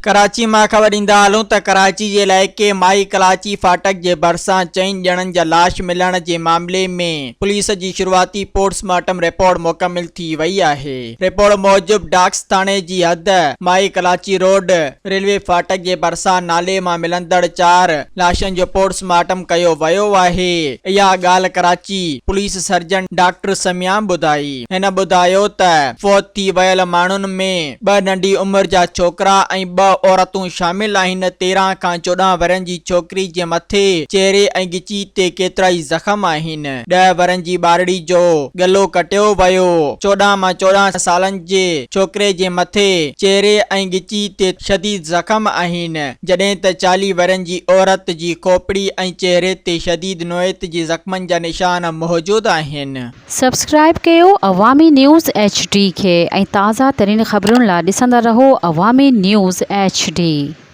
कराची मां ख़बर ईंदा हलूं त कराची जे इलाइक़े माई कलाची फाटक जे भरिसां 4 ॼणनि जा लाश मिलण जे मामले में पुलिस जी शुरूआती पोस्टमार्टम रिपोर्ट मुकमिल थी वई आहे। रिपोर्ट मूजिब डाक्स थाणे जी हद माई कलाची रोड रेलवे फाटक जे भरिसां नाले मां मिलंदड़ 4 लाशनि जो पोस्टमार्टम कयो वियो आहे। इहा ॻाल्हि कराची पुलिस सर्जन डॉक्टर समियाम ॿुधाई। हिन ॿुधायो त फौत थी वियल माण्हुनि में 2 नंढी उमिरि जा छोकिरा ऐं 2 औरतूं शामिल आहिनि। 13 खां 14 वरनि जी छोकिरी जे मथे चेहरे ऐं गिची ते केतिरा ई ज़ख़्म आहिनि। 10 वरनि जी ॿारड़ी जो गलो कटियो वियो। 14 मां 14 सालनि जे छोकिरे जे मथे चेहरे ऐं गिची ते शदीद ज़ख़्म आहिनि, जॾहिं त 40 वरनि जी औरत जी खोपड़ी ऐं चेहरे ते शदीद नोयत जी ज़ख़्मनि जा निशान मौजूद आहिनि। सब्सक्राइब कयो अवामी न्यूज़ HD खे ऐं ताज़ा तरीन ख़बरुनि लाइ ॾिसंदा रहो अवामी न्यूज़ HD।